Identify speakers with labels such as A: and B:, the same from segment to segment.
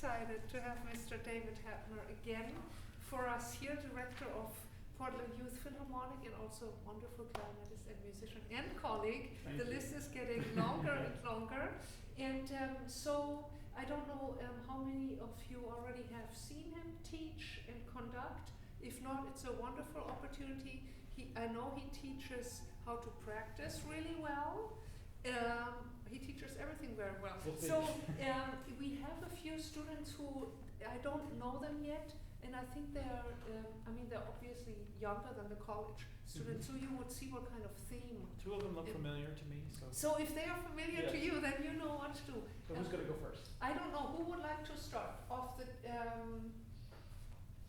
A: excited to have Mr. David Hapner again for us here, director of Portland Youth Philharmonic and also wonderful clarinetist and musician and colleague. The list is getting longer and longer. And so I don't know how many of you already have seen him teach and conduct. If not, it's a wonderful opportunity. I know he teaches how to practice really well. He teaches everything very well. So we have a few students who I don't know them yet, and I think they're obviously younger than the college students. So you would see what kind of theme.
B: Two of them look familiar to me.
A: So if they are familiar to you, then you know what to do.
B: So who's going to go first?
A: I don't know. Who would like to start off the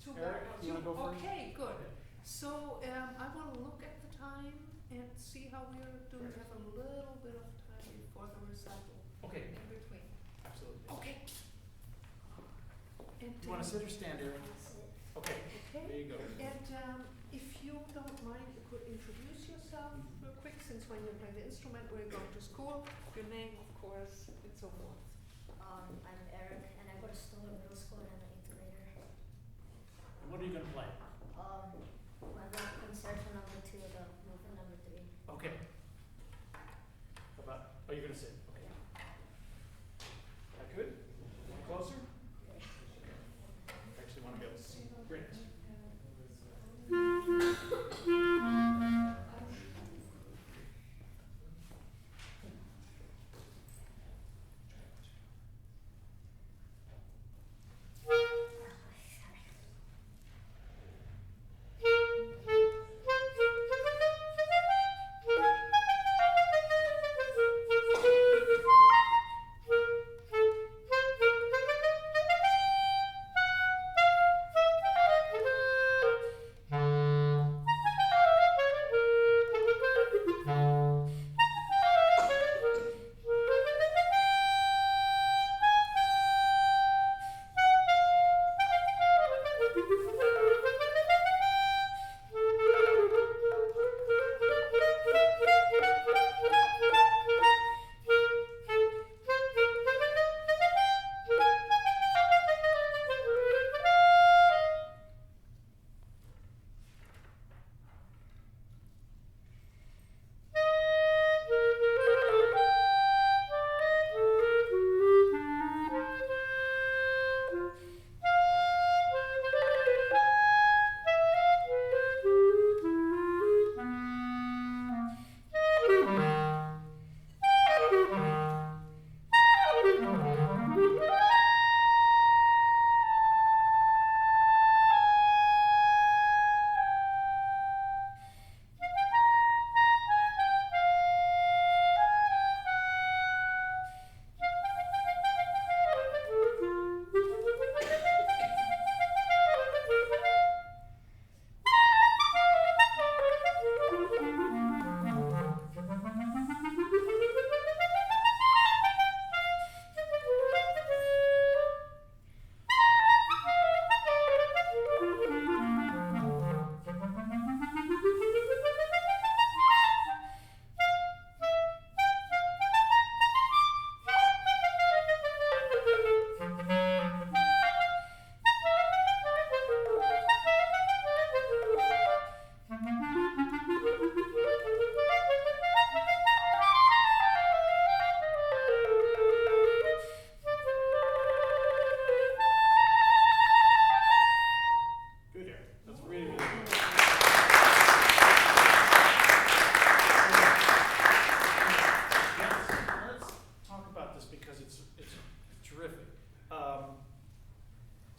A: two
B: Eric, you want to go first?
A: Okay, good. So I want to look at the time and see how we're doing. We have a little bit of time before the recital.
B: Okay.
A: In between.
B: Absolutely.
A: Okay. And,
B: You want to sit or stand, Eric? Okay.
A: Okay.
B: There you go.
A: And if you don't mind, you could introduce yourself real quick, since when you're playing the instrument or you're going to school, your name, of course, and so forth.
C: I'm Eric, and I go to Stoner Middle School, and I'm an 8th grader.
B: What are you going to play?
C: My love concerto number 2, the movement number 3.
B: Okay. How about, oh, you're going to sit. Okay. That good? Closer? I actually want to be able to see. Great.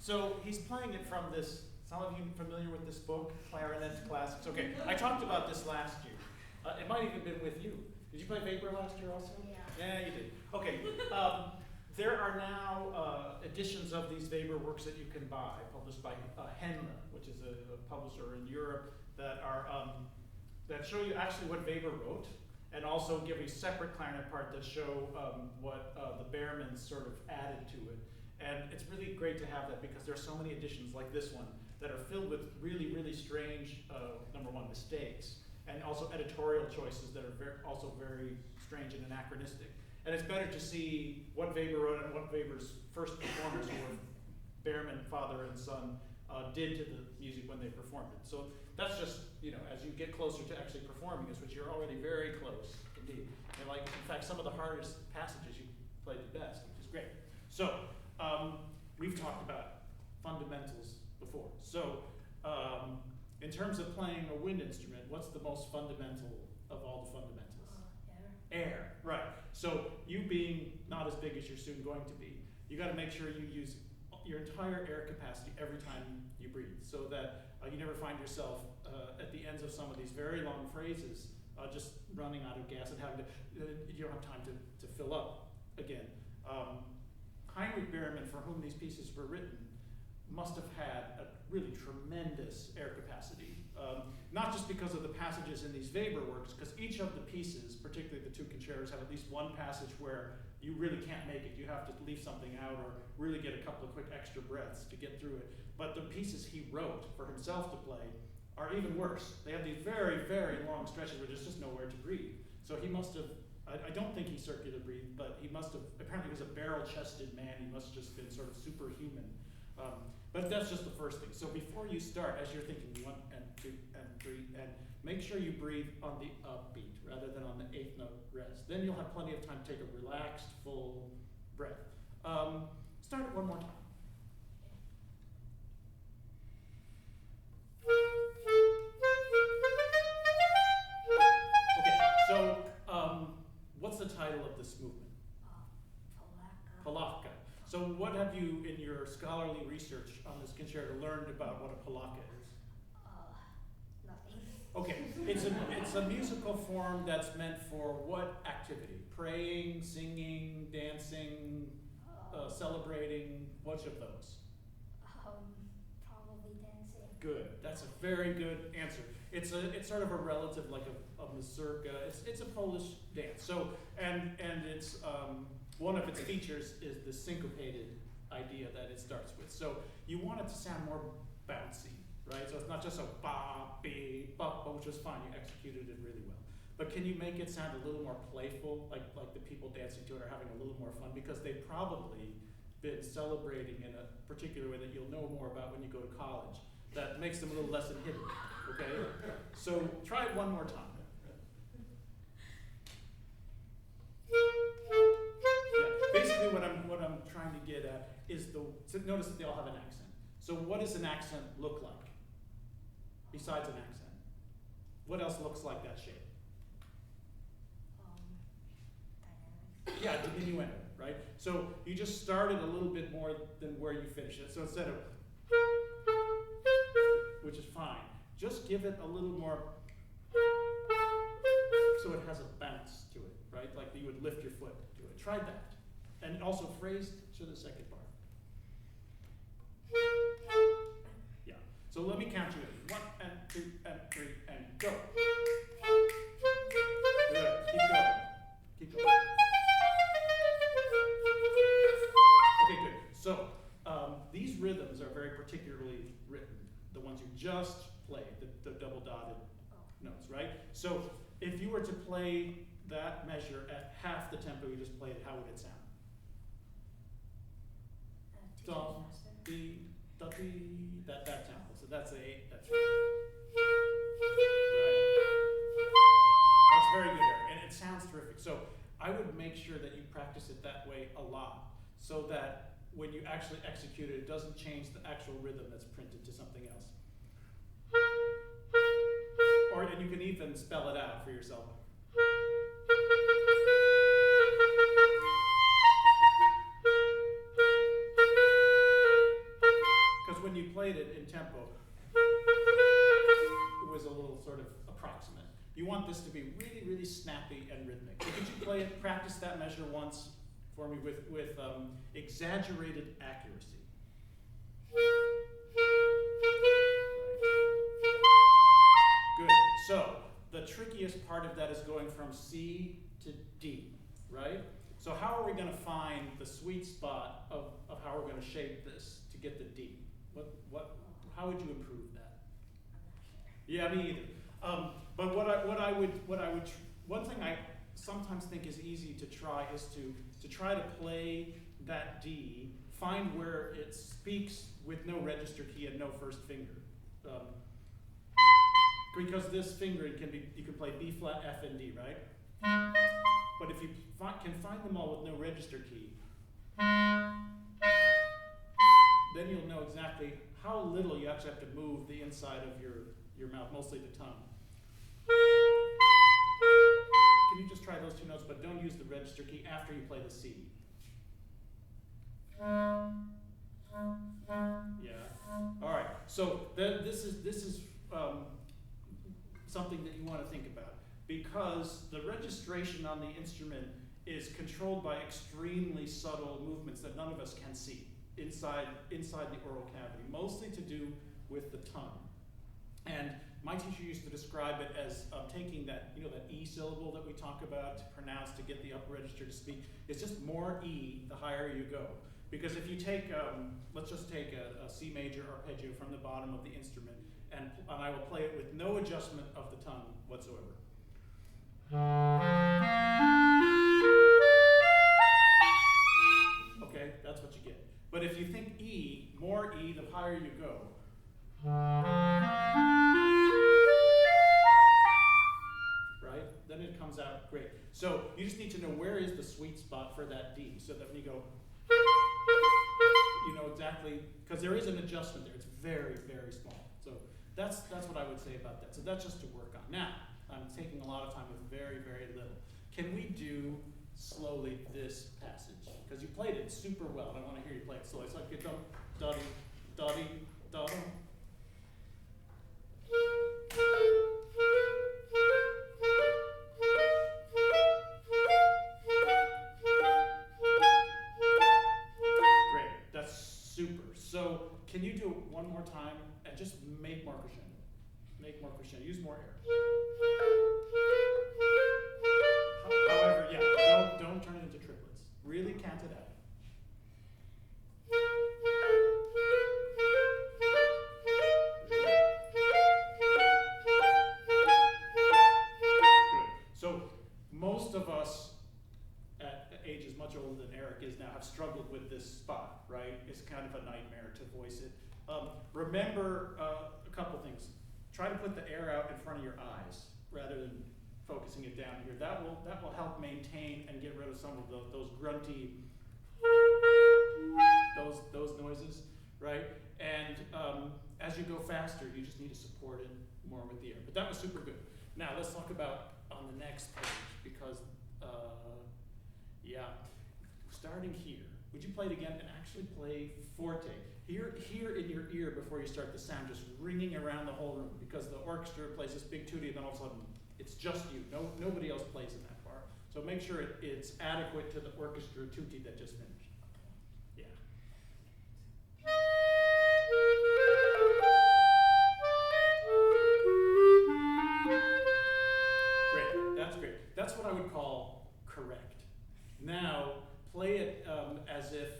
B: So he's playing it from this, some of you familiar with this book, Clarinet Classics? Okay, I talked about this last year. It might even have been with you. Did you play Weber last year also?
C: Yeah.
B: Yeah, you did. Okay, there are now editions of these Weber works that you can buy, published by Henle, which is a publisher in Europe, that are that show you actually what Weber wrote, and also give a separate clarinet part that show what the Behrmans sort of added to it. And it's really great to have that because there are so many editions like this one that are filled with really, really strange, number one, mistakes, and also editorial choices that are also very strange and anachronistic. And it's better to see what Weber wrote and what Weber's first performers who were Behrman, father and son, did to the music when they performed it. So that's just, as you get closer to actually performing this, which you're already very close indeed. And like, in fact, some of the hardest passages you played the best, which is great. So, we've talked about fundamentals before. So, in terms of playing a wind instrument, what's the most fundamental of all the fundamentals? Air, right. So you being not as big as you're soon going to be, you got to make sure you use your entire air capacity every time you breathe, so that you never find yourself at the ends of some of these very long phrases just running out of gas and having to, you don't have time to fill up again. Heinrich Behrman, for whom these pieces were written, must have had a really tremendous air capacity. Not just because of the passages in these Weber works, because each of the pieces, particularly the two concertos, have at least one passage where you really can't make it. You have to leave something out or really get a couple of quick extra breaths to get through it. But the pieces he wrote for himself to play are even worse. They have these very, very long stretches where there's just nowhere to breathe. So he must have, I don't think he circular breathed, but he must have, apparently he was a barrel-chested man. He must have just been sort of superhuman. But that's just the first thing. So before you start, as you're thinking 1 and 2 and 3, and make sure you breathe on the upbeat rather than on the 8th note rest. Then you'll have plenty of time to take a relaxed, full breath. Start it one more time. Okay, so what's the title of this movement? Polacca. So what have you, in your scholarly research on this concerto, learned about what a polacca is?
C: Nothing.
B: Okay, it's a musical form that's meant for what activity? Praying, singing, dancing, celebrating, which of those?
C: Probably dancing.
B: Good, that's a very good answer. It's sort of a relative like a mazurka. It's a Polish dance. So, and it's, one of its features is the syncopated idea that it starts with. So you want it to sound more bouncy, right? So it's not just a ba, be, ba, which is fine, you executed it really well. But can you make it sound a little more playful, like the people dancing to it are having a little more fun? Because they've probably been celebrating in a particular way that you'll know more about when you go to college. That makes them a little less inhibited, okay? So try it one more time. Basically what I'm trying to get at is so notice that they all have an accent. So what does an accent look like? Besides an accent. What else looks like that shape?
C: Dynamic.
B: Yeah, diminuendo, right? So you just started a little bit more than where you finished it. So instead of, which is fine, just give it a little more, so it has a bounce to it, right? Like you would lift your foot to it. Try that. And also phrased to the second part. Yeah. So let me count you in. 1 and 2 and 3 and go. Good. Keep going. Keep going. Okay, good. So these rhythms are very particularly written. The ones you just played, the double dotted notes, right? So if you were to play that measure at half the tempo you just played, how would it sound? Dum, dee, da, dee, that tempo. So that's a, that's right. That's very good, Eric, and it sounds terrific. So I would make sure that you practice it that way a lot, so that when you actually execute it, it doesn't change the actual rhythm that's printed to something else. Or, and you can even spell it out for yourself. Because when you played it in tempo, it was a little sort of approximate. You want this to be really, really snappy and rhythmic. So could you play it, practice that measure once for me with exaggerated accuracy? Good. So the trickiest part of that is going from C to D, right? So how are we going to find the sweet spot of how we're going to shape this to get the D? How would you improve that?
C: I'm not sure.
B: Yeah, me either. But one thing sometimes think is easy to try is to try to play that D, find where it speaks with no register key and no first finger. Because this fingering you can play B flat, F, and D, right? But if you can find them all with no register key, then you'll know exactly how little you actually have to move the inside of your mouth, mostly the tongue. Can you just try those two notes, but don't use the register key after you play the C? Yeah. All right. So this is something that you want to think about, because the registration on the instrument is controlled by extremely subtle movements that none of us can see inside the oral cavity, mostly to do with the tongue. And my teacher used to describe it as taking that E syllable that we talk about to pronounce to get the upper register to speak. It's just more E the higher you go. Because if you take, let's just take a C major arpeggio from the bottom of the instrument, and I will play it with no adjustment of the tongue whatsoever. Okay, that's what you get. But if you think E, more E the higher you go. Right? Then it comes out great. So you just need to know where is the sweet spot for that D, so that when you go, you know exactly, because there is an adjustment there. It's very, very small. So that's what I would say about that. So that's just to work on. Now, I'm taking a lot of time with very, very little. Can we do slowly this passage? Because you played it super well, and I want to hear you play it slowly. So I get dum, dotty, dotty, dotty. Great, that's super. So can you do it one more time and just make more crescendo? Make more crescendo, use more air. However, yeah, don't turn it into triplets. Really cant it out. Good. So most of us at ages much older than Eric is now have struggled with this spot, right? It's kind of a nightmare to voice it. Remember a couple things. Try to put the air out in front of your eyes rather than focusing it down here. That will help maintain and get rid of some of those grunty, those noises, right? And as you go faster, you just need to support it more with the air. But that was super good. Now let's talk about on the next page, because yeah, starting here. Would you play it again and actually play forte? Here in your ear before you start the sound just ringing around the whole room, because the orchestra plays this big tutti and then all of a sudden it's just you. Nobody else plays in that part. So make sure it's adequate to the orchestra tutti that just finished. Yeah. Great, that's great. That's what I would call correct. Now, play it as if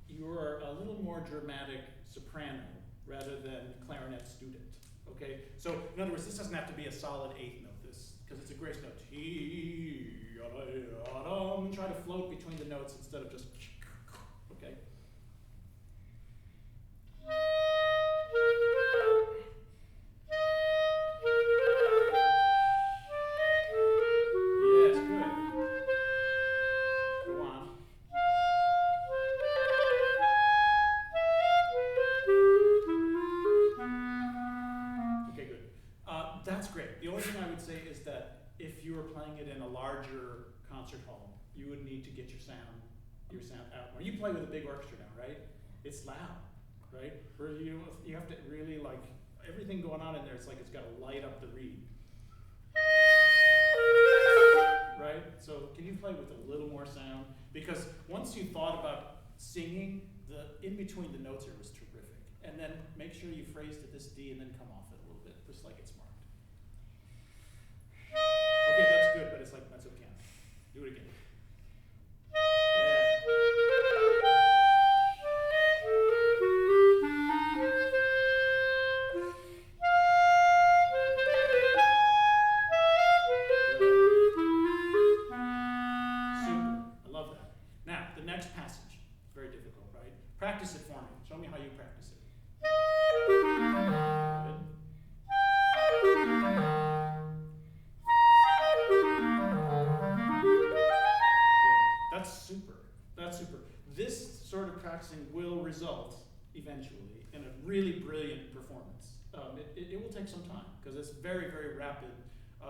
B: you're a little more dramatic soprano rather than clarinet student, okay? So, in other words, this doesn't have to be a solid eighth note, because it's a grace note. Try to float between the notes instead of just, okay? Yes, good. Go on. Okay, good. That's great. The only thing I would say is that if you were playing it in a larger concert hall, you would need to get your sound out more. You play with a big orchestra now, right? It's loud, right? Or you have to really like everything going on in there. It's like it's got to light up the reed, right? So can you play with a little more sound? Because once you thought about singing, the in between the notes here was terrific. And then make sure you phrase to this D and then come off it a little bit, just like it's marked. Okay, that's good, but it's like mezzo piano. Do it again. Practice it for me. Show me how you practice it. Good. That's super. That's super. This sort of practicing will result eventually in a really brilliant performance. It will take some time because it's very, very rapid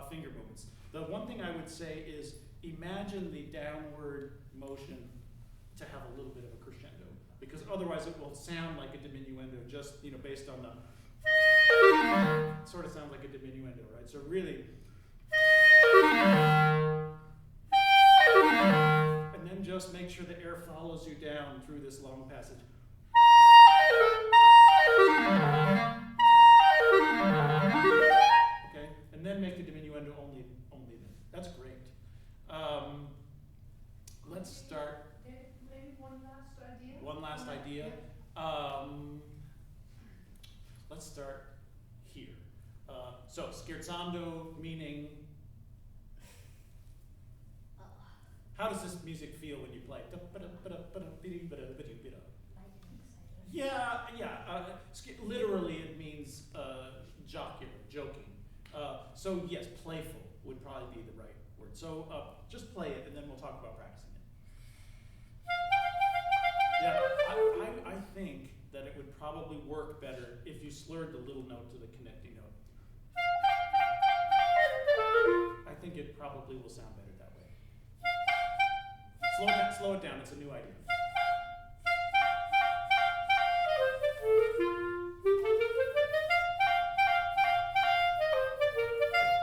B: finger movements. The one thing I would say is imagine the downward motion to have a little bit of a crescendo, because otherwise it will sound like a diminuendo just based on the sort of sounds like a diminuendo, right? So really, and then just make sure the air follows you down through this long passage. Okay, and then make the diminuendo only then. That's great. Let's start.
A: Maybe one last idea.
B: One last idea. Let's start here. So scherzando meaning. How does this music feel when you play? Yeah. Literally, it means jocular, joking. So yes, playful would probably be the right word. So just play it, and then we'll talk about practicing it. Yeah, I think that it would probably work better if you slurred the little note to the connecting note. I think it probably will sound better that way. Slow it down. It's a new idea.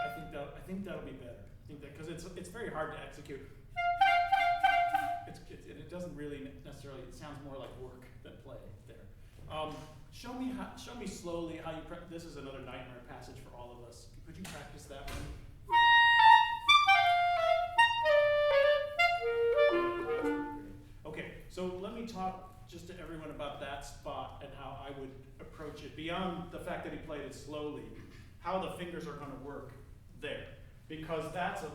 B: I think that'll be better. I think that because it's very hard to execute. It doesn't really necessarily. It sounds more like work than play there. Show me slowly how you practice. This is another nightmare passage for all of us. Could you practice that one? Okay, so let me talk just to everyone about that spot and how I would approach it. Beyond the fact that he played it slowly, how the fingers are going to work there, because that's a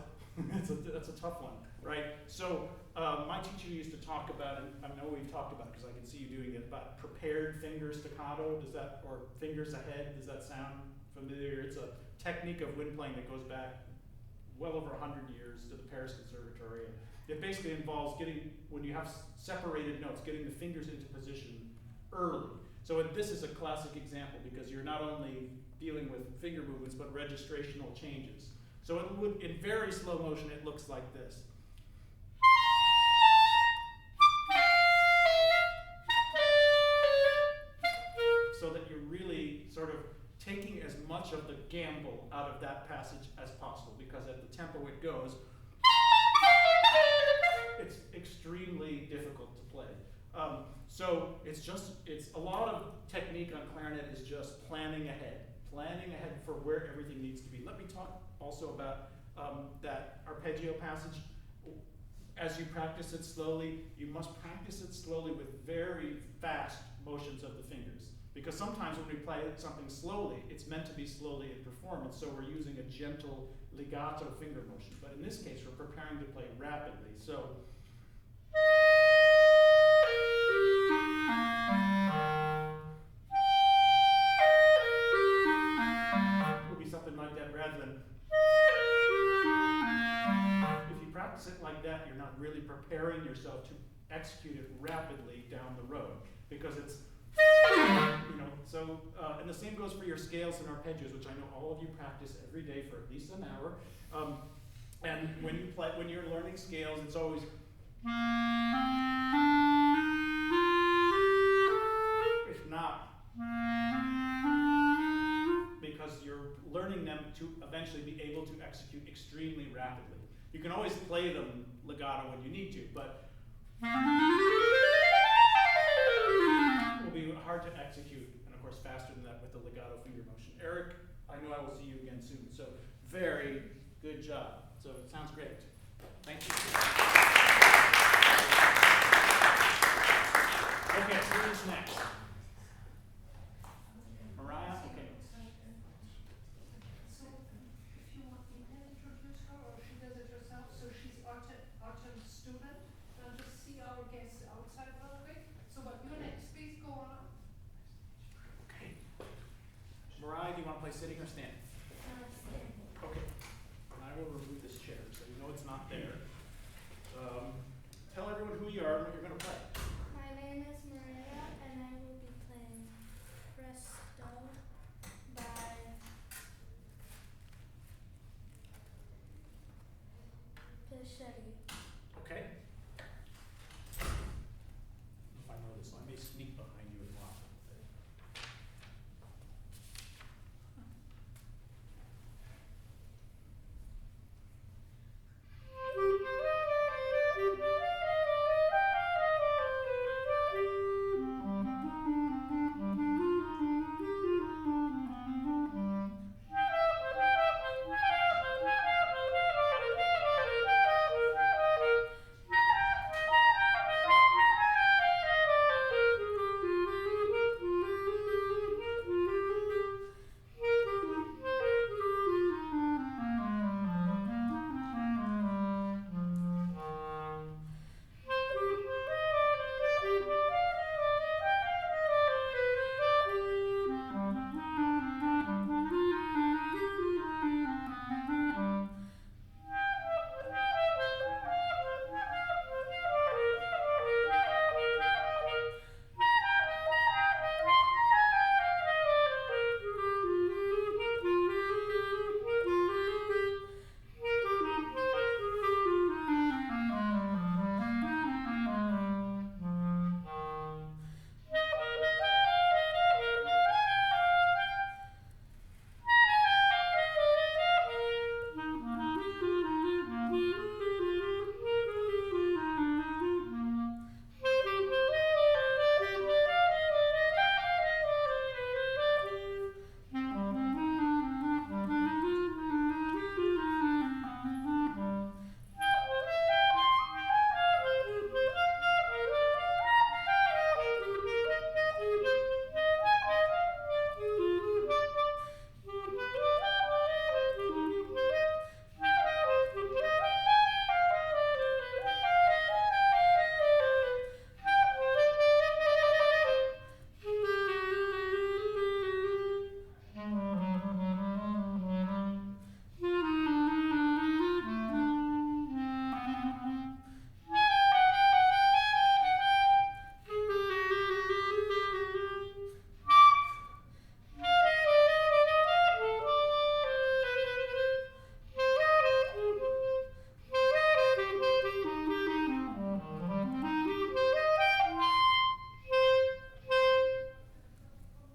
B: tough one, right? So my teacher used to talk about, and I know we've talked about it because I can see you doing it, about prepared finger staccato. Or fingers ahead? Does that sound familiar? It's a technique of wind playing that goes back well over 100 years to the Paris Conservatory. It basically involves when you have separated notes, getting the fingers into position early. So this is a classic example because you're not only dealing with finger movements, but registrational changes. So in very slow motion, it looks like this. So that you're really sort of taking as much of the gamble out of that passage as possible, because at the tempo it goes, it's extremely difficult to play. So it's a lot of technique on clarinet is just planning ahead for where everything needs to be. Let me talk also about that arpeggio passage. As you practice it slowly, you must practice it slowly with very fast motions of the fingers. Because sometimes when we play something slowly, it's meant to be slowly in performance, so we're using a gentle legato finger motion. But in this case, we're preparing to play rapidly. So it will be something like that rather than. If you practice it like that, you're not really preparing yourself to execute it rapidly down the road, because it's. And the same goes for your scales and arpeggios, which I know all of you practice every day for at least an hour. And when you're learning scales, it's always. If not, because you're learning them to eventually be able to execute extremely rapidly. You can always play them legato when you need to, but it will be hard to execute, and of course faster than that with the legato finger motion. Eric, I know I will see you again soon, so very good job. So it sounds great. Thank you. Okay, who's next? Mariah? Okay.
A: So if you want me to introduce her, or she does it herself, so she's Autumn's student. I'll just see our guests outside real quick. So but you're next.
B: sitting or standing?
C: Standing.
B: Okay. And I will remove this chair so you know it's not there. Tell everyone who you are and what you're going to play.
C: My name is Maria, and I will be playing Presto by Pichetti.
B: Okay. If I know this, I may sneak behind you and watch it.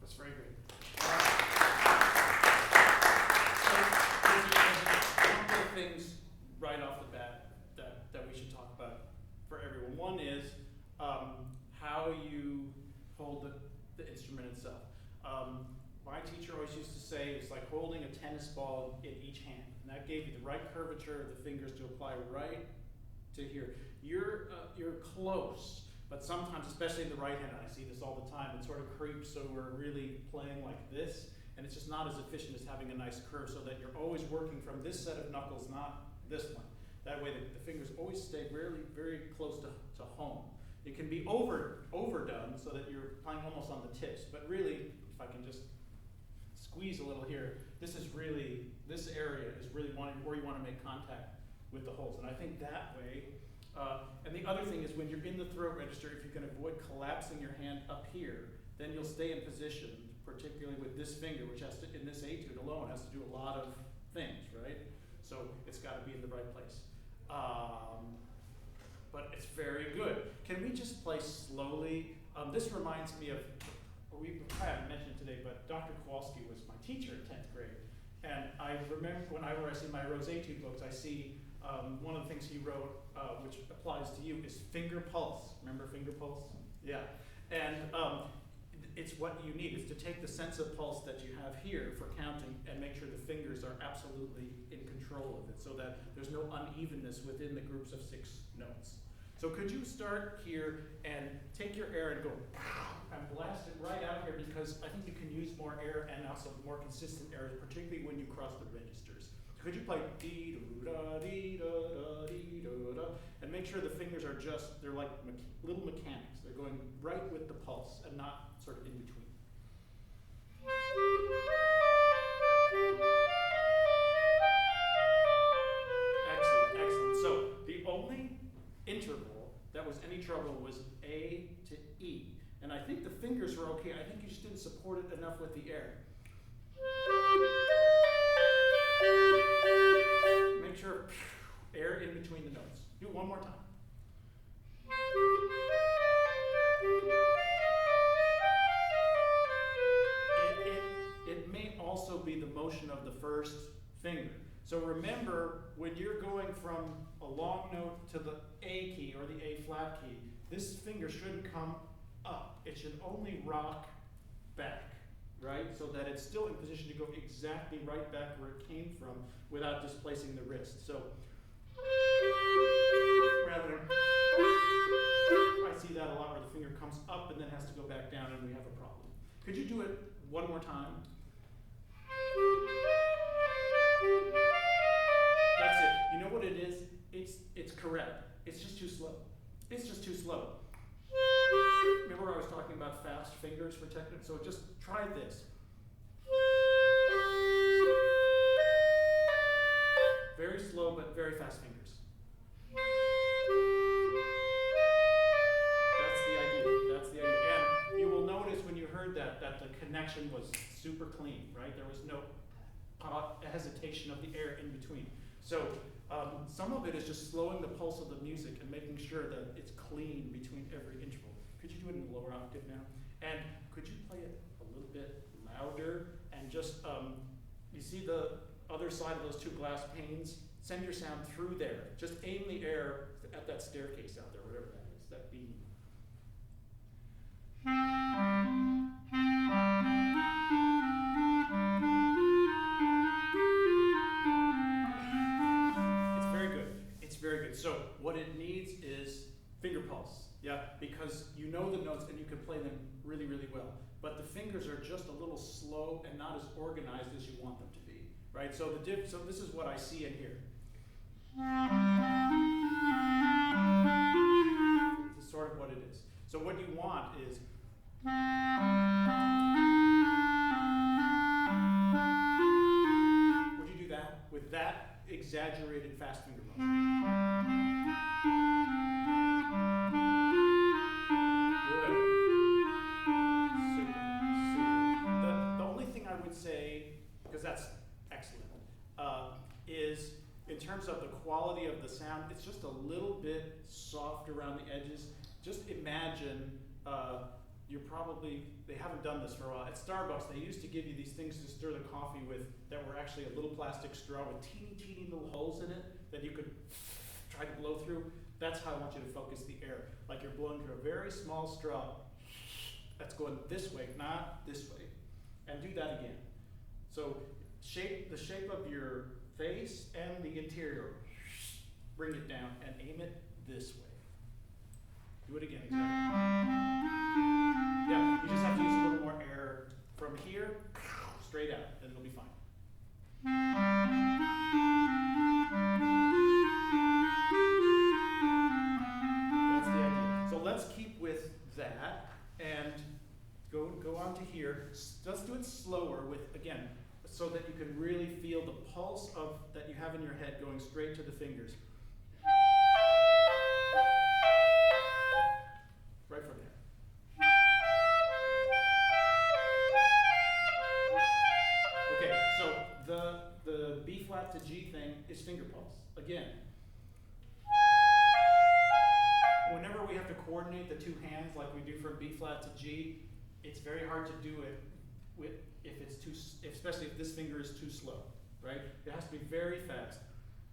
B: That's very good. So, there's a couple of things right off the bat that we should talk about for everyone. One is how you hold the instrument itself. My teacher always used to say it's like holding a tennis ball in each hand. And that gave you the right curvature of the fingers to apply right to here. You're close, but sometimes, especially in the right hand, and I see this all the time, it sort of creeps, so we're really playing like this, and it's just not as efficient as having a nice curve, so that you're always working from this set of knuckles, not this one. That way the fingers always stay really very close to home. It can be overdone so that you're playing almost on the tips, but really, if I can just squeeze a little here, this area is really where you want to make contact with the holes. And I think that way, and the other thing is when you're in the throat register, if you can avoid collapsing your hand up here, then you'll stay in position, particularly with this finger, which has to, in this etude alone, has to do a lot of things, right? So it's got to be in the right place. But it's very good. Can we just play slowly? This reminds me of, we haven't mentioned today, but Dr. Kowalski was my teacher in 10th grade. And I remember whenever I see my Rose Etude books, I see one of the things he wrote, which applies to you, is finger pulse. Remember finger pulse? Yeah. And it's what you need, is to take the sense of pulse that you have here for counting and make sure the fingers are absolutely in control of it so that there's no unevenness within the groups of 6 notes. So could you start here and take your air and go and blast it right out here, because I think you can use more air and also more consistent air, particularly when you cross the registers. Could you play dee-da-da-dee-da-da-dee-da-da, and make sure the fingers are just, they're like little mechanics. They're going right with the pulse and not sort of in between. any trouble was A to E. And I think the fingers were okay. I think you just didn't support it enough with the air. Make sure air in between the notes. Do it one more time. It may also be the motion of the first finger. So remember, when you're going from a long note to the A key or the A flat key, this finger shouldn't come up. It should only rock back, right? So that it's still in position to go exactly right back where it came from without displacing the wrist. So rather than, I see that a lot where the finger comes up and then has to go back down and we have a problem. Could you do it one more time? That's it. You know what it is? It's correct. It's just too slow. It's just too slow. Remember I was talking about fast fingers for technique? So just try this. Very slow but very fast fingers. That's the idea. That's the idea. And you will notice when you heard that the connection was super clean, right? There was no hesitation of the air in between. So some of it is just slowing the pulse of the music and making sure that it's clean between every interval. Could you do it in a lower octave now? And could you play it a little bit louder? And just, you see the other side of those two glass panes? Send your sound through there. Just aim the air at that staircase out there, whatever that is, that beam. It's very good. It's very good. So what it needs is finger pulse, yeah, because you know the notes and you can play them really, really well. But the fingers are just a little slow and not as organized as you want them to be, right? So so this is what I see in here. This is sort of what it is. So what you want is would you do that with that exaggerated fast finger motion? Good. Super, super. The only thing I would say, because that's excellent, is in terms of the quality of the sound, it's just a little bit soft around the edges. Just imagine, they haven't done this for a while. At Starbucks, they used to give you these things to stir the coffee with that were actually a little plastic straw with teeny, teeny little holes in it that you could try to blow through. That's how I want you to focus the air. Like you're blowing through a very small straw that's going this way, not this way. And do that again. So the shape of your face and the interior, bring it down and aim it this way. Do it again, exactly. Yeah, you just have to use a little more air from here, straight out, and it'll be fine. That's the idea. So let's keep with that and go on to here. Let's do it slower with, again, so that you can really feel the pulse that you have in your head going straight to the fingers. Right from there. Okay, so the B flat to G thing is finger pulse. Again, whenever we have to coordinate the two hands like we do from B flat to G, it's very hard to do it especially if this finger is too slow, right? It has to be very fast.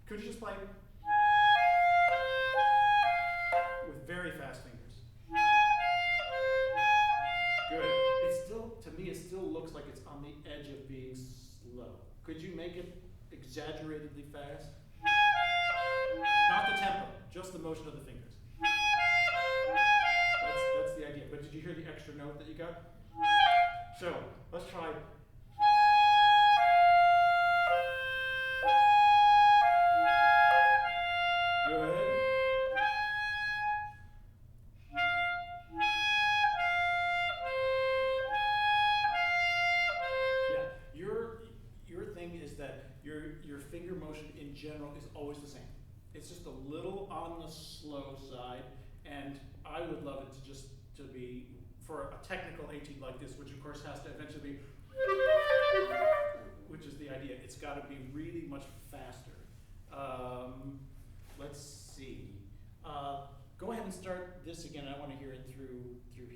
B: Could you just play with very fast fingers? Good. To me, it still looks like it's on the edge of being slow. Could you make it exaggeratedly fast? Not the tempo, just the motion of the fingers. That's the idea. But did you hear the extra note that you got? So, let's try. Good. Your thing is that your finger motion in general is always the same. It's just a little on the slow side, and I would love it to be, for a technical etude like this, which of course has to eventually be, which is the idea. It's got to be really much faster. Let's see. Go ahead and start this again. I want to hear it through here.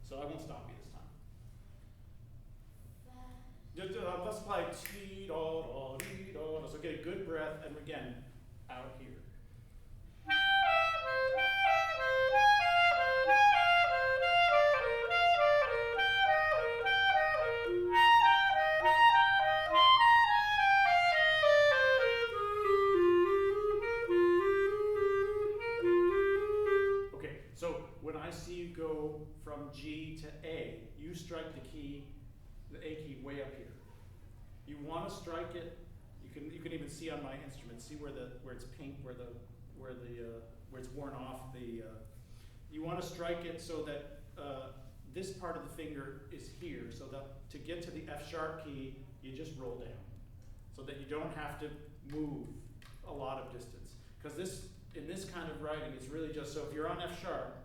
B: So I won't stop you this time. Let's play t-da-da-dee-da-da. So get a good breath, and again, out here. Okay, so when I see you go from G to A, you strike the A key way up here. You want to strike it. You can even see on my instrument. See where it's pink, where it's worn off. You want to strike it so that this part of the finger is here. So that to get to the F sharp key, you just roll down, so that you don't have to move a lot of distance. Because in this kind of writing, it's really just so if you're on F sharp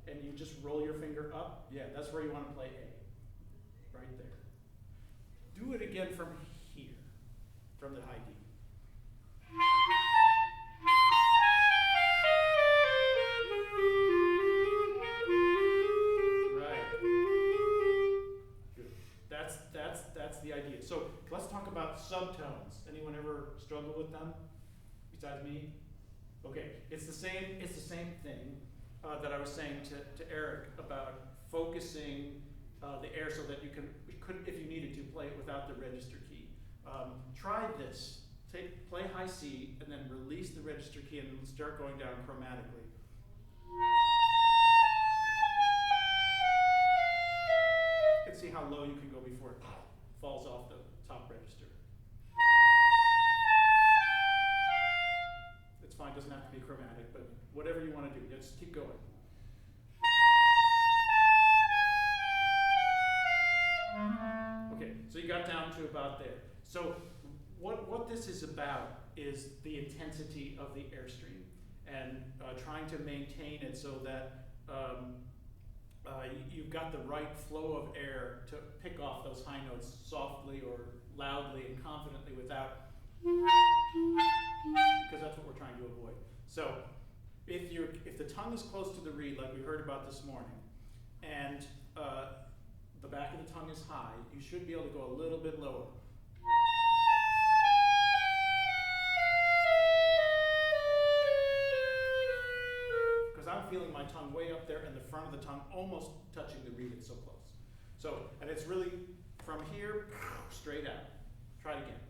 B: and you just roll your finger up, yeah, that's where you want to play A, right there. Do it again from here, from the high D. Right. Good. That's the idea. So let's talk about subtones. Anyone ever struggle with them besides me? Okay, it's the same thing that I was saying to Eric about focusing the air so that you could, if you needed to, play it without the register key. Try this. Play high C and then release the register key and start going down chromatically. And see how low you can go before it falls off the top register. It's fine, doesn't have to be chromatic, but whatever you want to do, just keep going. Okay, so you got down to about there. So what this is about is the intensity of the airstream and trying to maintain it so that you've got the right flow of air to pick off those high notes softly or loudly and confidently without, because that's what we're trying to avoid. So if the tongue is close to the reed, like we heard about this morning, and the back of the tongue is high, you should be able to go a little bit lower. Because I'm feeling my tongue way up there and the front of the tongue almost touching the reed, it's so close. So, and it's really from here, straight out. Try it again.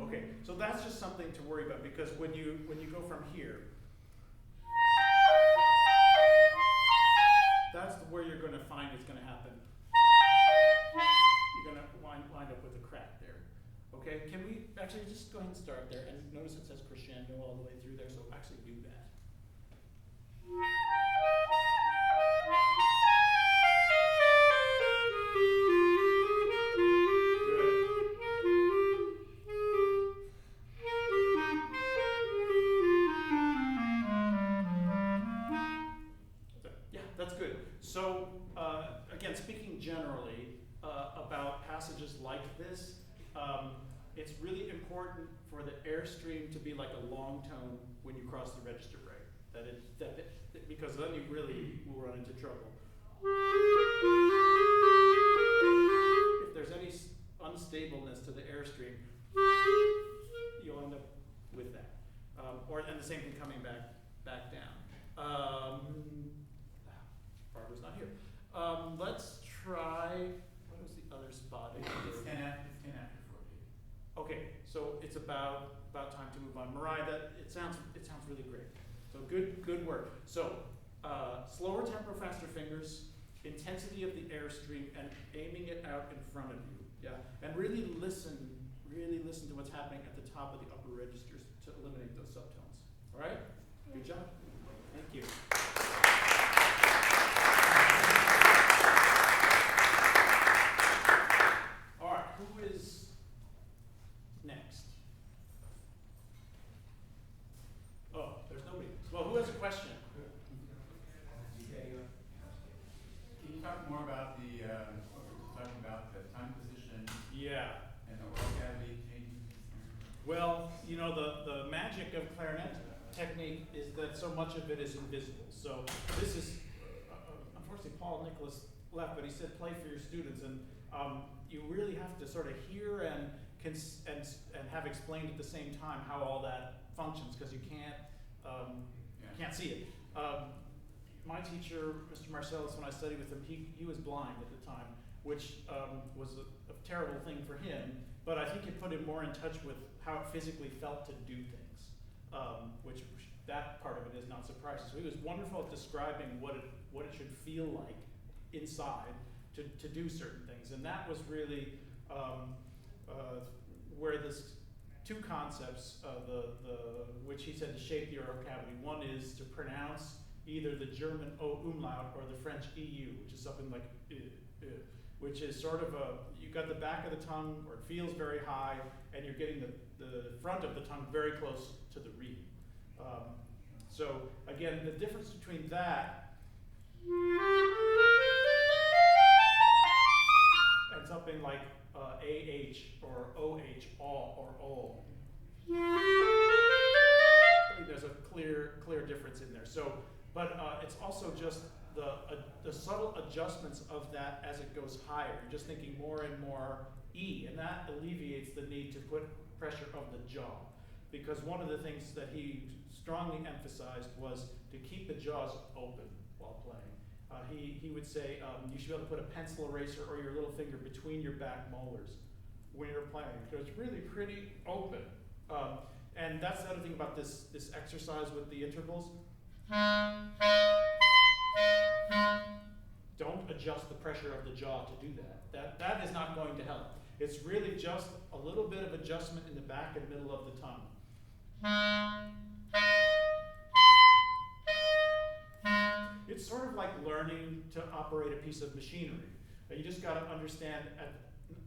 B: Okay, so that's just something to worry about, because when you go from here, that's where you're going to find it's going to happen. You're going to wind up with a crack there. Okay, can we actually just go ahead and start there? And notice it says crescendo all the way through there, so actually do that. So, again, speaking generally about passages like this, it's really important for the airstream to be like a long tone when you cross the register break. Because then you really will run into trouble. If there's any unstableness to the airstream, you'll end up with that. And the same thing coming back down. Barbara's not here. Let's try, what was the other spot?
D: It's 10 after 4.
B: Okay, so it's about time to move on. Mariah, it sounds really great. So good work. So slower tempo, faster fingers, intensity of the airstream, and aiming it out in front of you. Yeah, and really listen to what's happening at the top of the upper registers to eliminate those subtones. All right? Good job. Thank you. Well, you know, the magic of clarinet technique is that so much of it is invisible. So this is, unfortunately, Paul Nicholas left, but he said play for your students, and you really have to sort of hear and have explained at the same time how all that functions, because you can't see it. My teacher, Mr. Marcellus, when I studied with him, he was blind at the time, which was a terrible thing for him, but I think it put him more in touch with how it physically felt to do things, which that part of it is not surprising. So he was wonderful at describing what it should feel like inside to do certain things, and that was really where this two concepts, which he said to shape the oral cavity. One is to pronounce either the German O umlaut or the French EU, which is something like which is sort of you got the back of the tongue where it feels very high, and you're getting the front of the tongue very close to the reed. So again, the difference between that and something like AH or OH, aw or O. There's a clear difference in there. So, but it's also just the subtle adjustments of that as it goes higher. You're just thinking more and more E, and that alleviates the need to put pressure of the jaw. Because one of the things that he strongly emphasized was to keep the jaws open while playing. He would say you should be able to put a pencil eraser or your little finger between your back molars when you're playing, because it's really pretty open. And that's the other thing about this exercise with the intervals. Don't adjust the pressure of the jaw to do that. That is not going to help. It's really just a little bit of adjustment in the back and middle of the tongue. It's sort of like learning to operate a piece of machinery. You just got to understand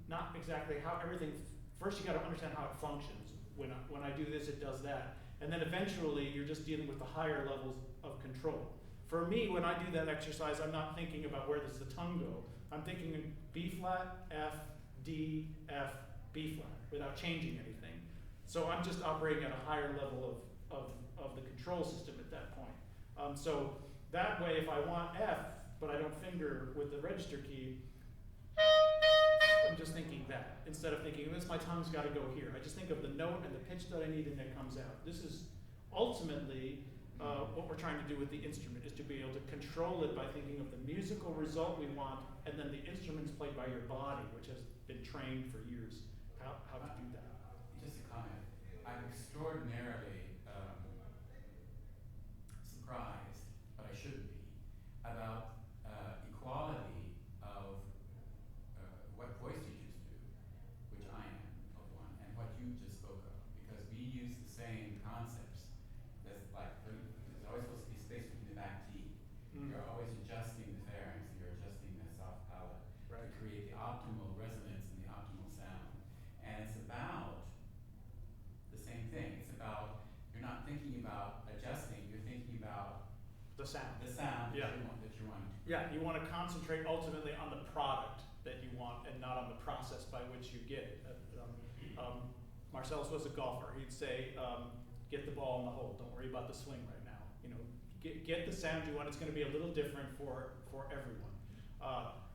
B: not exactly how everything. First, you got to understand how it functions. When I do this, it does that, and then eventually, you're just dealing with the higher levels of control. For me, when I do that exercise, I'm not thinking about where does the tongue go. I'm thinking in B flat, F, D, F, B flat, without changing anything. So I'm just operating at a higher level of the control system at that point. So that way, if I want F, but I don't finger with the register key, I'm just thinking that, instead of thinking, my tongue's got to go here. I just think of the note and the pitch that I need, and it comes out. This is ultimately what we're trying to do with the instrument, is to be able to control it by thinking of the musical result we want, and then the instrument's played by your body, which has been trained for years how to do that.
D: Just a comment. I'm extraordinarily surprised, but I shouldn't be, about equality of what voice teachers do, which I am of one, and what you just spoke of, because we use the same concepts. There's always supposed to be space between the back teeth. You're always adjusting the pharynx, you're adjusting the soft palate to create the optimal resonance and the optimal sound. And it's about the same thing. It's about, you're not thinking about adjusting, you're thinking about
B: The sound.
D: that you're wanting to.
B: Yeah, you want to concentrate ultimately on the product that you want and not on the process by which you get it. Marcellus was a golfer. He'd say, get the ball in the hole. Don't worry about the swing right now. Get the sound you want. It's going to be a little different for everyone.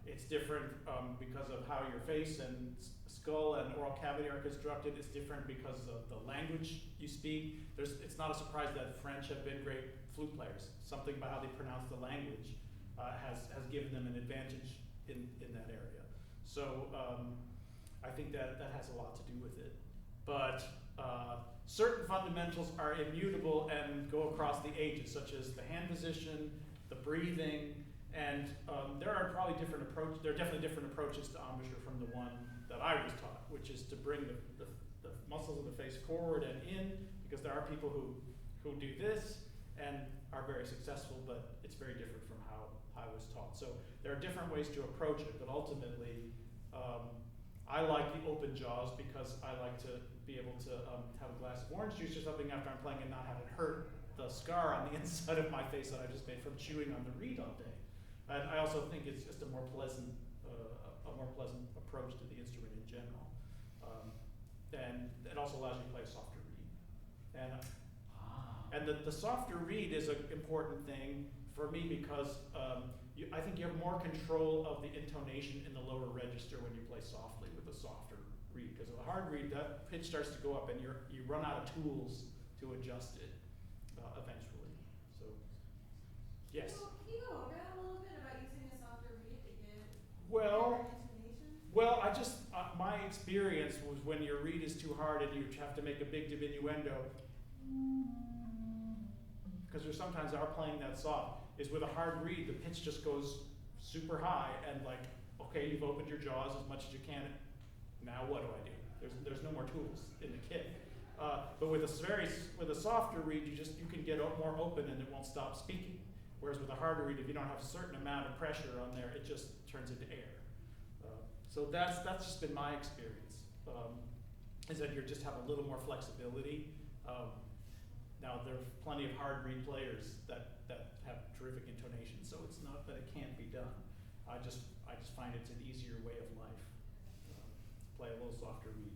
B: It's different because of how your face and skull and oral cavity are constructed. It's different because of the language you speak. It's not a surprise that French have been great flute players. Something about how they pronounce the language has given them an advantage in that area. So I think that has a lot to do with it. But certain fundamentals are immutable and go across the ages, such as the hand position, the breathing, and there are probably different approaches. There are definitely different approaches to embouchure from the one that I was taught, which is to bring the muscles of the face forward and in, because there are people who do this and are very successful, but it's very different from how I was taught. So there are different ways to approach it, but ultimately, I like the open jaws because I like to be able to have a glass of orange juice or something after I'm playing and not have it hurt the scar on the inside of my face that I just made from chewing on the reed all day. And I also think it's just a more pleasant approach to the instrument in general. And it also allows you to play a soft And the softer reed is an important thing for me because I think you have more control of the intonation in the lower register when you play softly with a softer reed. Because with a hard reed, that pitch starts to go up and you run out of tools to adjust it eventually. So, yes?
E: Can you go over that a little bit about using a softer reed to get
B: Well,
E: intonation?
B: My experience was when your reed is too hard and you have to make a big diminuendo, because there's sometimes our playing that soft, is with a hard reed, the pitch just goes super high and like, okay, you've opened your jaws as much as you can. Now what do I do? There's no more tools in the kit. But with a softer reed, you can get more open and it won't stop speaking. Whereas with a harder reed, if you don't have a certain amount of pressure on there, it just turns into air. So that's just been my experience, is that you just have a little more flexibility. Now there are plenty of hard reed players that have terrific intonation, so it's not that it can't be done. I just find it's an easier way of life. Play a little softer reed.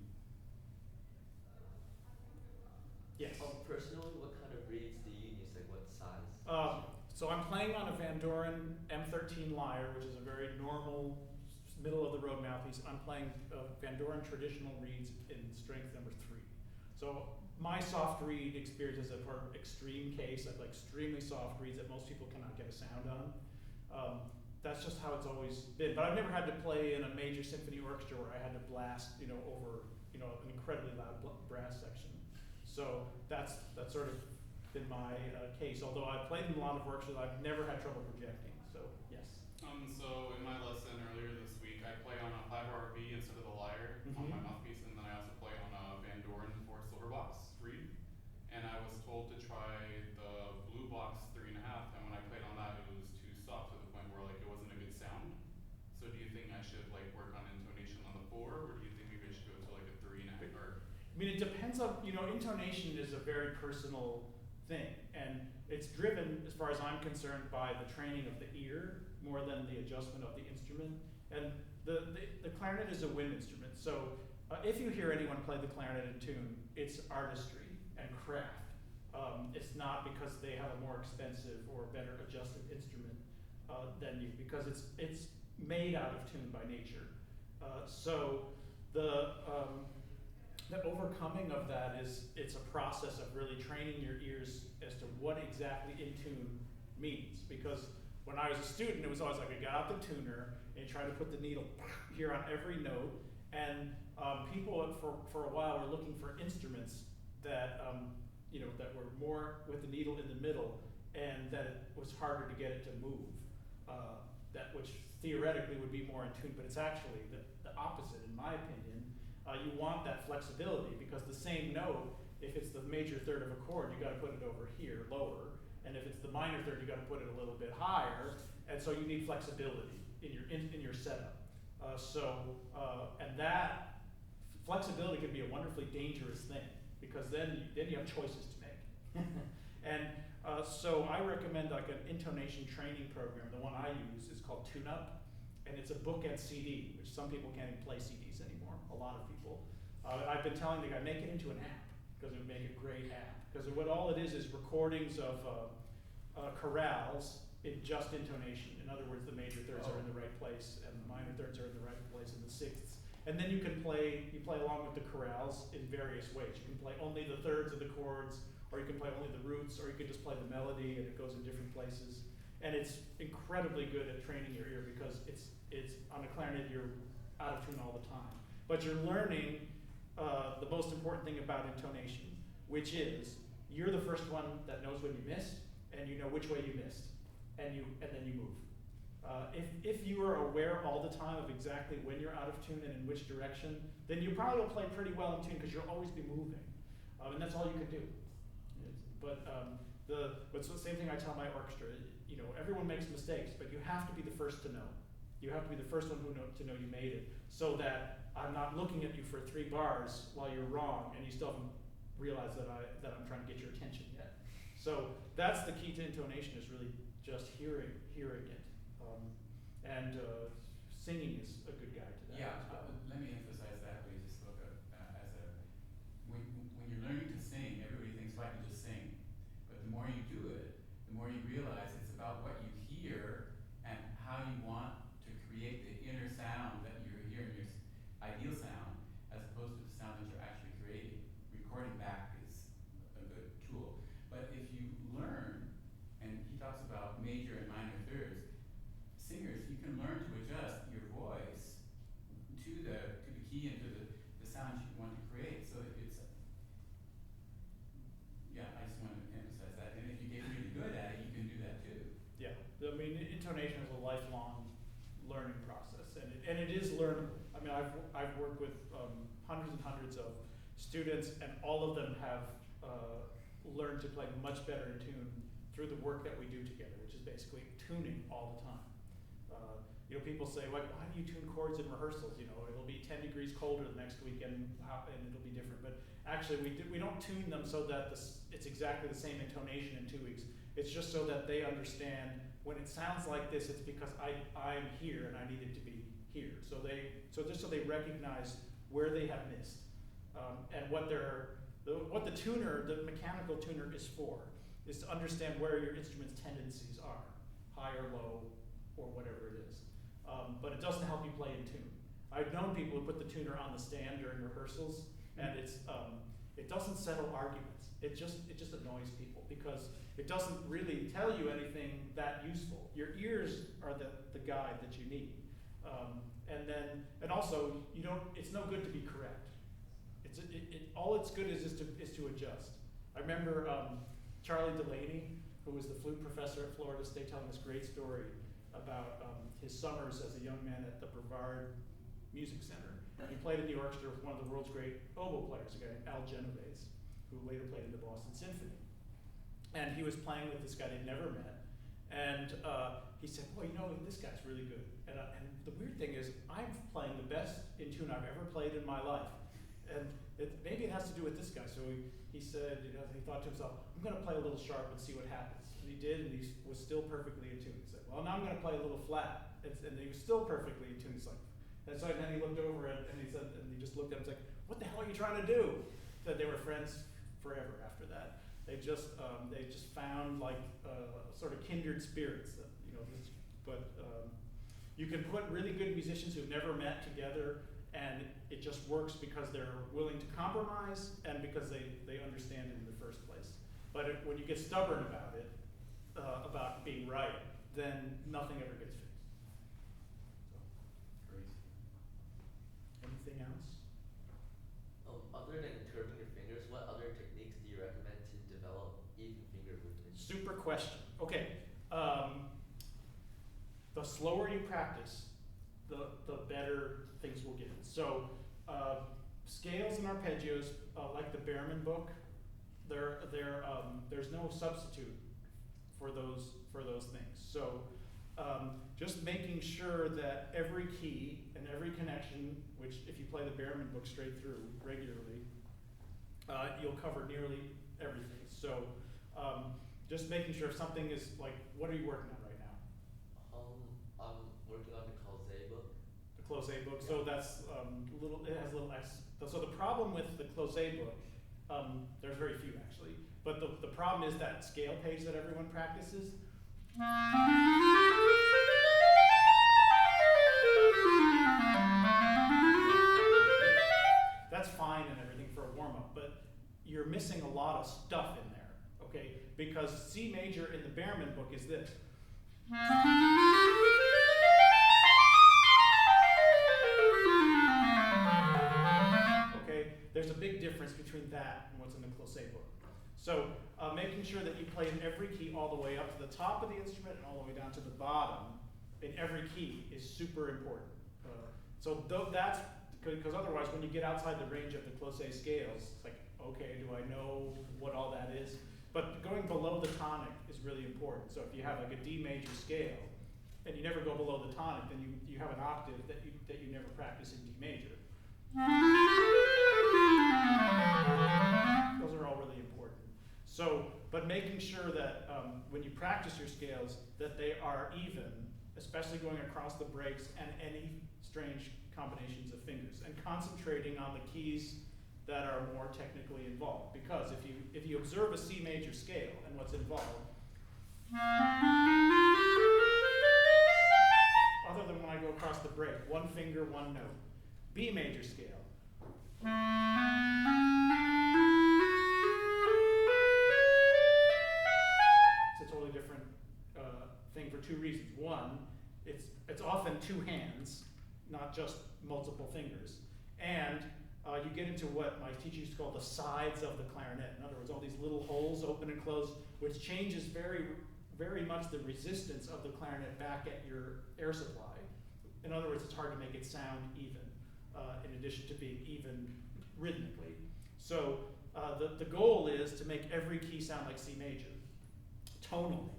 B: Yes.
F: Personally, what kind of reeds do you use? Like what size?
B: So I'm playing on a Van Doren M13 lyre, which is a very normal, middle of the road mouthpiece. I'm playing Van Doren traditional reeds in strength number 3. So my soft reed experience is a part of extreme case. I like extremely soft reeds that most people cannot get a sound on. That's just how it's always been. But I've never had to play in a major symphony orchestra where I had to blast, over, an incredibly loud brass section. So that's sort of been my case. Although I've played in a lot of orchestras, I've never had trouble projecting. So yes.
G: So in my lesson earlier this week, I play on a 5 RV instead of the lyre on my mouthpiece, and then I also play on a Van Doren 4 silver box reed. And I was told to try the blue box 3.5, and when I played on that, it was too soft to the point where like it wasn't a good sound. So do you think I should like work on intonation on the 4, or do you think maybe I should go to like a 3.5? Or
B: I mean, it depends on, intonation is a very personal thing, and it's driven, as far as I'm concerned, by the training of the ear more than the adjustment of the instrument. And the clarinet is a wind instrument, so if you hear anyone play the clarinet in tune, it's artistry and craft. It's not because they have a more expensive or better adjusted instrument than you, because it's made out of tune by nature. So the overcoming of that it's a process of really training your ears as to what exactly in tune means. Because when I was a student, it was always like I got out the tuner and try to put the needle here on every note. And people for a while were looking for instruments that that were more with the needle in the middle, and that it was harder to get it to move. That which theoretically would be more in tune, but it's actually the opposite, in my opinion. You want that flexibility, because the same note, if it's the major third of a chord, you got to put it over here, lower, and if it's the minor third, you got to put it a little bit higher, and so you need flexibility in your setup. And that flexibility can be a wonderfully dangerous thing, because then you have choices to make. And so I recommend like an intonation training program. The one I use is called Tune Up, and it's a bookend CD, which some people can't even play CDs anymore, a lot of people. I've been telling the guy, make it into an app, because it would make a great app. Because what all it is recordings of chorales in just intonation. In other words, the major thirds are in the right place, and the minor thirds are in the right place, and the sixths. And then you play along with the chorales in various ways. You can play only the thirds of the chords, or you can play only the roots, or you can just play the melody and it goes in different places. And it's incredibly good at training your ear, because it's on a clarinet you're out of tune all the time. But you're learning the most important thing about intonation, which is you're the first one that knows when you missed, and you know which way you missed, and then you move. If you are aware all the time of exactly when you're out of tune and in which direction, then you probably will play pretty well in tune, because you'll always be moving, and that's all you can do. But it's the same thing I tell my orchestra. Everyone makes mistakes, but you have to be the first to know. You have to be the first one to know you made it, so that I'm not looking at you for 3 bars while you're wrong, and you still haven't realized that I'm trying to get your attention yet. So that's the key to intonation, is really just hearing it. And singing is a good guide to that.
D: Yeah,
B: as well.
D: let me emphasize that. We just spoke of when you're learning to sing, everybody thinks, if I
B: intonation is a lifelong learning process, and it is learnable. I mean, I've worked with hundreds and hundreds of students, and all of them have learned to play much better in tune through the work that we do together, which is basically tuning all the time. You know, people say, why do you tune chords in rehearsals? You know, it'll be 10 degrees colder the next week, and it'll be different. But actually, we don't tune them so that it's exactly the same intonation in 2 weeks. It's just so that they understand when it sounds like this, it's because I'm here and I need it to be here. So just so they recognize where they have missed, and what the tuner, the mechanical tuner, is for, is to understand where your instrument's tendencies are, high or low, or whatever it is. But it doesn't help you play in tune. I've known people who put the tuner on the stand during rehearsals, and it doesn't settle arguments. It just annoys people because it doesn't really tell you anything that useful. Your ears are the guide that you need, and also it's no good to be correct. All it's good is to adjust. I remember Charlie Delaney, who was the flute professor at Florida State, telling this great story about his summers as a young man at the Brevard Music Center. He played in the orchestra with one of the world's great oboe players, a guy named Al Genovese, who later played in the Boston Symphony. And he was playing with this guy they'd never met, and he said, "Boy, this guy's really good." And the weird thing is, I'm playing the best in tune I've ever played in my life, and maybe it has to do with this guy. So he said, he thought to himself, "I'm going to play a little sharp and see what happens." And he did, and he was still perfectly in tune. He said, "Well, now I'm going to play a little flat," and he was still perfectly in tune. He's like, and so then he looked over and he said, and he just looked at him and was like, "What the hell are you trying to do?" That they were friends forever after that. They just found like sort of kindred spirits. You can put really good musicians who've never met together, and it just works because they're willing to compromise and because they understand it in the first place. But when you get stubborn about it, about being right, then nothing ever gets fixed.
D: Great.
B: Anything else?
F: Other than curving your fingers, what other techniques do you recommend to develop even finger movement?
B: Super question. Okay. The slower you practice, the better things will get. So scales and arpeggios, like the Behrman book, there's no substitute for those things. So just making sure that every key and every connection, which if you play the Behrman book straight through regularly, you'll cover nearly everything. So just making sure if something is like, what are you working on right now?
F: I'm working on the Closé book.
B: The Closé book. So that's it has little X. So the problem with the Closé book, there's very few actually, but the problem is that scale page that everyone practices. That's fine and everything for a warm-up, but you're missing a lot of stuff in there, okay? Because C major in the Behrman book is this. Okay, there's a big difference between that and what's in the Closé book. So making sure that you play in every key all the way up to the top of the instrument and all the way down to the bottom in every key is super important. That's because otherwise when you get outside the range of the Closé scales, it's like, okay, do I know what all that is? But going below the tonic is really important. So if you have like a D major scale and you never go below the tonic, then you have an octave that you never practice in D major. Those are all really important. So, but making sure that when you practice your scales, that they are even, especially going across the breaks and any strange combinations of fingers, and concentrating on the keys that are more technically involved. Because if you observe a C major scale and what's involved, other than when I go across the break, one finger, one note. B major scale. It's a totally different thing for two reasons. One, it's often two hands, not just multiple fingers. And you get into what my teacher used to call the sides of the clarinet. In other words, all these little holes open and close, which changes very, very much the resistance of the clarinet back at your air supply. In other words, it's hard to make it sound even, in addition to being even rhythmically. So the goal is to make every key sound like C major, tonally.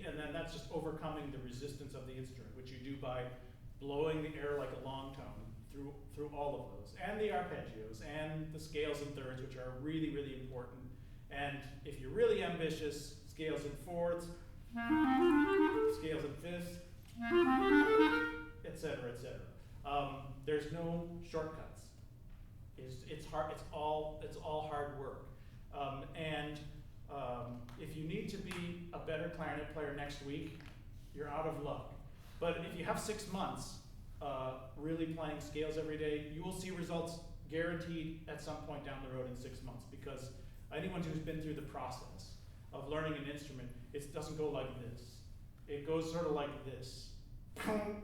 B: And then that's just overcoming the resistance of the instrument, which you do by blowing the air like a long tone through all of those, and the arpeggios, and the scales and thirds, which are really, really important. And if you're really ambitious, scales in fourths, scales in fifths, etc., etc. There's no shortcuts. It's hard. It's all hard work. If you need to be a better clarinet player next week, you're out of luck. But if you have 6 months really playing scales every day, you will see results guaranteed at some point down the road in 6 months, because anyone who's been through the process of learning an instrument, it doesn't go like this. It goes sort of like this.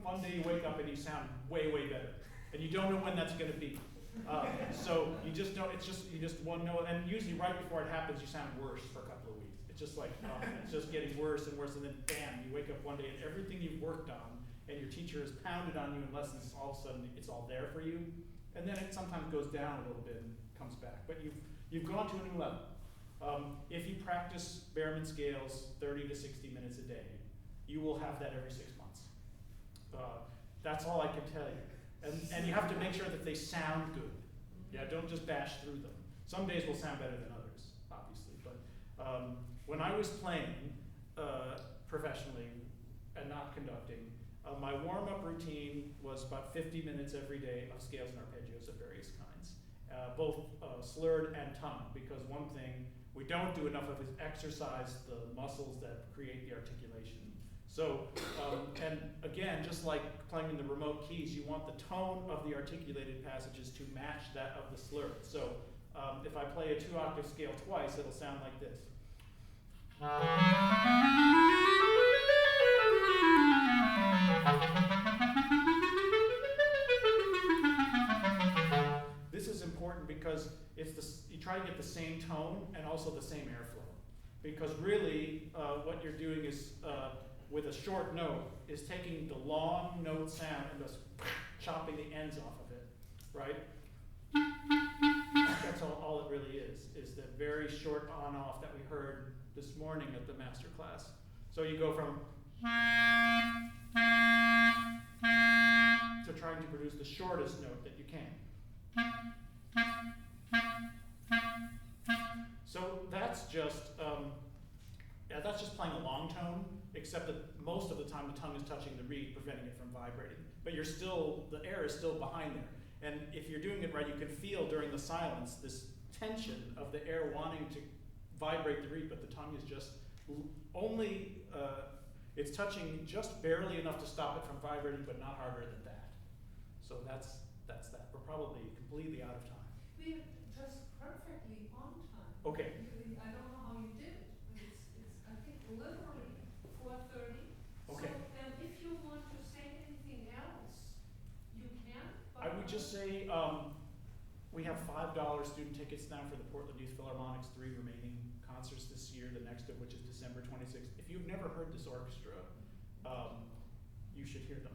B: One day you wake up and you sound way, way better. And you don't know when that's going to be. So you just don't, you just one note, and usually right before it happens, you sound worse for a couple of weeks. It's just like, it's just getting worse and worse, and then bam, you wake up one day and everything you've worked on and your teacher has pounded on you in lessons, all of a sudden it's all there for you. And then it sometimes goes down a little bit and comes back. But you've gone to a new level. If you practice Behrman scales 30 to 60 minutes a day, you will have that every 6 months. That's all I can tell you. And you have to make sure that they sound good. Yeah, don't just bash through them. Some days will sound better than others, obviously. But when I was playing professionally and not conducting, my warm-up routine was about 50 minutes every day of scales and arpeggios of various kinds, both slurred and tongue, because one thing we don't do enough of is exercise the muscles that create the articulation. So, and again, just like playing in the remote keys, you want the tone of the articulated passages to match that of the slurred. So, if I play a 2-octave scale twice, it'll sound like this. This is important because you try to get the same tone and also the same airflow. Because really, what you're doing is, with a short note, is taking the long note sound and just chopping the ends off of it, right? That's all it really is that very short on-off that we heard this morning at the master class. So you go from to trying to produce the shortest note that you can. So that's just playing a long tone, except that most of the time the tongue is touching the reed, preventing it from vibrating. But the air is still behind there. And if you're doing it right, you can feel during the silence this tension of the air wanting to vibrate the reed, but the tongue is just only, it's touching just barely enough to stop it from vibrating, but not harder than that. So that's that. We're probably completely out of time.
A: We're just perfectly on time.
B: Okay.
A: I don't know how you did it, but it's I think literally 4:30.
B: Okay.
A: So if you want to say anything else, you can.
B: I would just say we have $5 student tickets now for the Portland Youth Philharmonic's 3 remaining concerts this year, the next of which is December 26th. If you've never heard this orchestra, you should hear them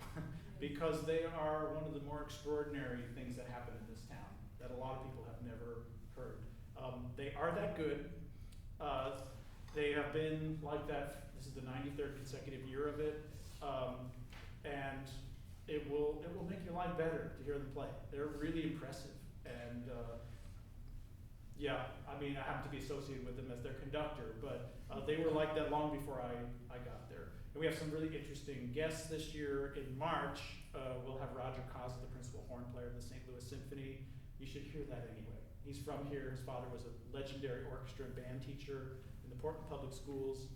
B: because they are one of the more extraordinary things that happen in this town that a lot of people have never heard. They are that good. They have been like that. This is the 93rd consecutive year of it, and it will make your life better to hear them play. They're really impressive, and yeah, I mean, I happen to be associated with them as their conductor, but they were like that long before I got there. And we have some really interesting guests this year. In March, we'll have Roger Cosell, the principal horn player of the St. Louis Symphony. You should hear that anyway. He's from here. His father was a legendary orchestra and band teacher in the Portland Public Schools.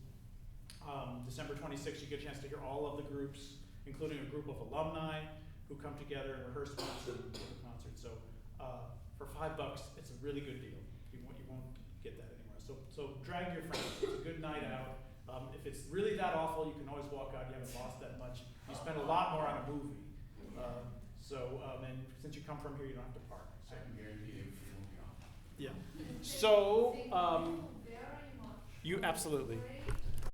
B: December 26th, you get a chance to hear all of the groups, including a group of alumni who come together and rehearse once and give a concert. So for $5, it's a really good deal. You won't get that anywhere. So drag your friends. It's a good night out. If it's really that awful, you can always walk out. You haven't lost that much. You spend a lot more on a movie. And since you come from here, you don't have to park.
D: I
B: So,
D: can guarantee it won't be on.
B: yeah. So,
A: Thank you very much.
B: you absolutely.
A: Great